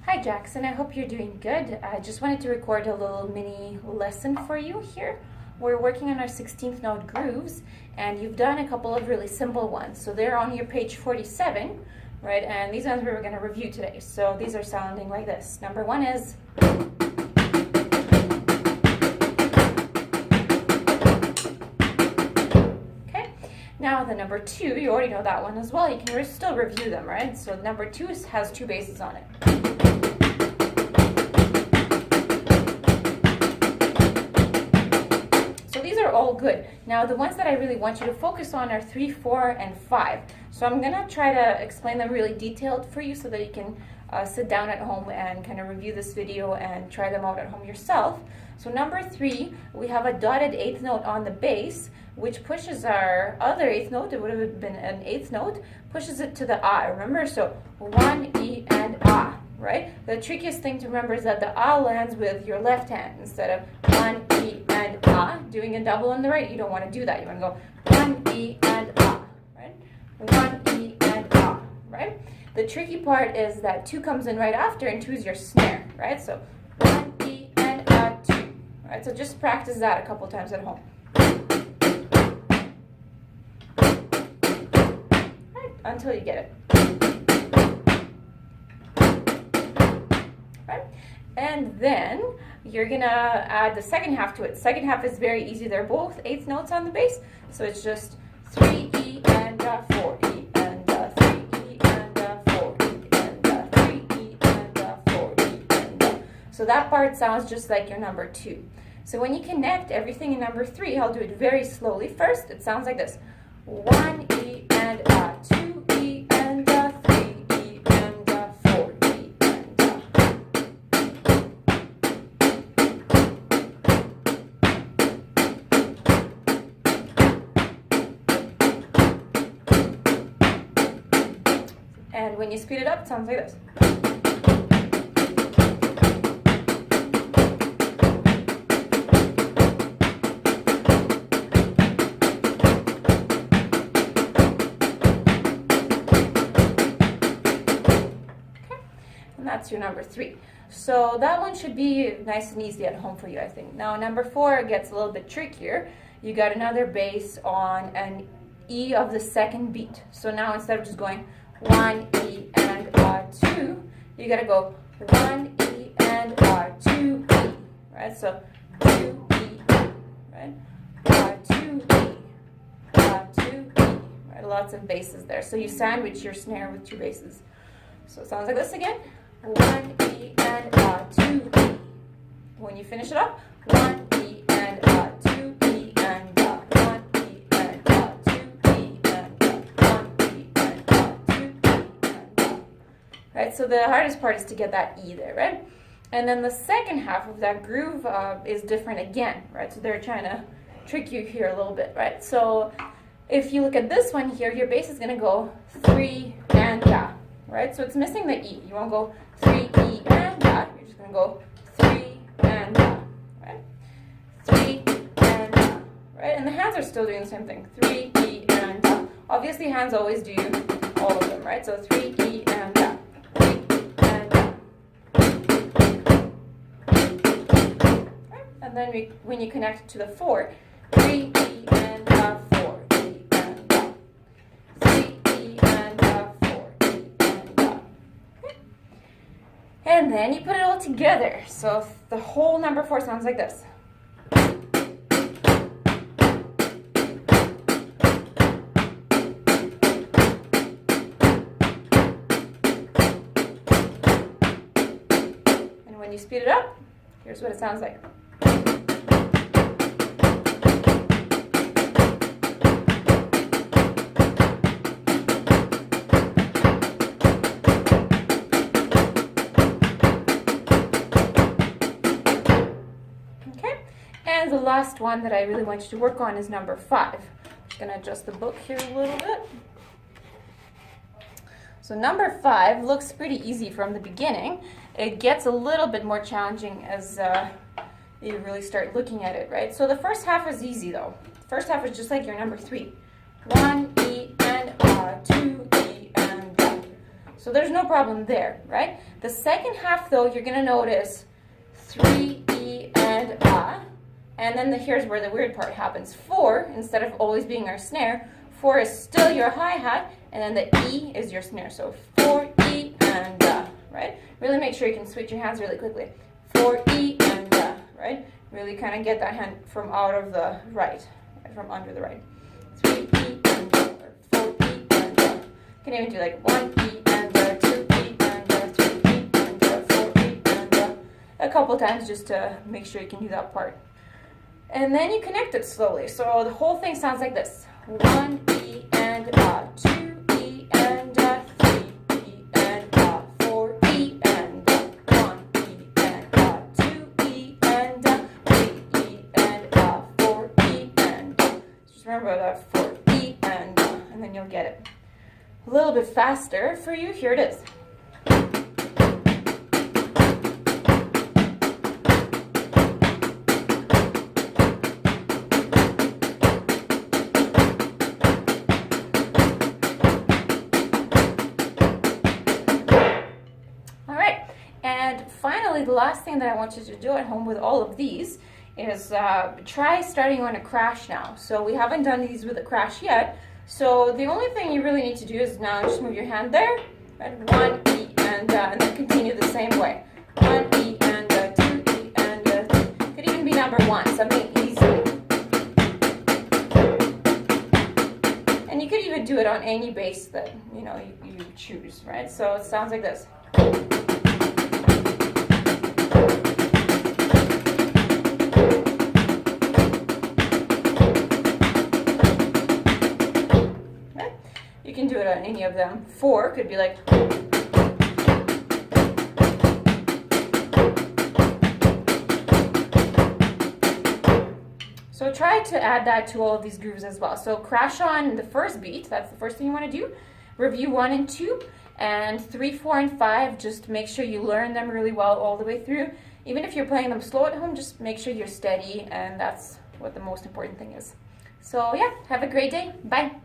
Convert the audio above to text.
Hi Jackson, I hope you're doing good. I just wanted to record a little mini lesson for you here. We're working on our 16th note grooves, and you've done a couple of really simple ones. So they're on your page 47, right? And these ones we're going to review today. So these are sounding like this. Number one is... Okay. Now the number two, you already know that one as well. You can still review them, right? So number two has two basses on it. All good. Now the ones that I really want you to focus on are 3, 4, and 5. So I'm gonna try to explain them really detailed for you so that you can sit down at home and kind of review this video and try them out at home yourself. So number 3, we have a dotted 8th note on the bass, which pushes our other 8th note, it would have been an 8th note, pushes it to the ah, remember? So 1, E, and ah, right? The trickiest thing to remember is that the ah lands with your left hand instead of 1, E, and ah. Doing a double on the right, you don't want to do that. You want to go 1, E, and ah, right? 1, E, and ah, right? The tricky part is that 2 comes in right after, and 2 is your snare, right? So 1, E, and ah, 2, right? So just practice that a couple times at home. Right, until you get it. Right? And then you're gonna add the second half to it. Second half is very easy. They're both 8th notes on the bass. So it's just 3 E and 4 E and 3 E and 4 E and 3 E and 4 E and so that part sounds just like your number 2. So when you connect everything in number 3, I'll do it very slowly. First, it sounds like this: 1 E and 2 E and 3 E and 4 E and And when you speed it up, it sounds like this. That's your number 3. So that one should be nice and easy at home for you, I think. Now number 4 gets a little bit trickier. You got another bass on an E of the second beat. So now instead of just going 1 E and 2, you gotta go 1 E and 2 E, right? So 2 E, right? 2 E, 2 E, right? Lots of basses there. So you sandwich your snare with 2 basses. So it sounds like this again. 1 E and 2 E. When you finish it up, 1 E and 2 E and 1 E and 2 E and 1 E and 2 E and right. So the hardest part is to get that E there, right? And then the second half of that groove is different again, right? So they're trying to trick you here a little bit, right? So if you look at this one here, your bass is going to go 3 and right? So it's missing the E. You won't go 3 E and you're just going to go 3 and right? 3 and right? And the hands are still doing the same thing. 3 E and Obviously, hands always do all of them, right? So 3 E and 3 and right? And then when you connect it to the 4, 3 E and 4 E and 3 E and 4 E and and then you put it all together. So the whole number 4 sounds like this. And when you speed it up, here's what it sounds like. And the last one that I really want you to work on is number 5. I'm just going to adjust the book here a little bit. So number 5 looks pretty easy from the beginning. It gets a little bit more challenging as you really start looking at it, right? So the first half is easy though. The first half is just like your number 3. 1 E and 2 E and So there's no problem there, right? The second half though, you're gonna notice 3, E, and A. And then here's where the weird part happens. 4, instead of always being our snare, 4 is still your hi-hat, and then the E is your snare. So 4, E, and right? Really make sure you can switch your hands really quickly. 4, E, and right? Really kind of get that hand from out of the right, from under the right. 3, E, and or 4, E, and You can even do like 1, E, and 2, E, and 3, E, and 4, E, and a couple times just to make sure you can do that part. And then you connect it slowly. So the whole thing sounds like this. 1, E, and 2, E, and 3, E, and 4, E, and 1, E, and 2, E, and 3, E, and 4, E, and just remember that 4, E, and then you'll get it. A little bit faster for you. Here it is. And finally, the last thing that I want you to do at home with all of these is try starting on a crash now. So we haven't done these with a crash yet. So the only thing you really need to do is now just move your hand there, right? 1, E, and then continue the same way. 1, E, and 2, E, and 3. Could even be number 1, something easy. And you could even do it on any bass that you choose, right? So it sounds like this. You can do it on any of them. 4 could be like. So try to add that to all of these grooves as well. So crash on the first beat, that's the first thing you want to do. Review 1 and 2, and 3, 4, and 5, just make sure you learn them really well all the way through. Even if you're playing them slow at home, just make sure you're steady, and that's what the most important thing is. So yeah, have a great day. Bye.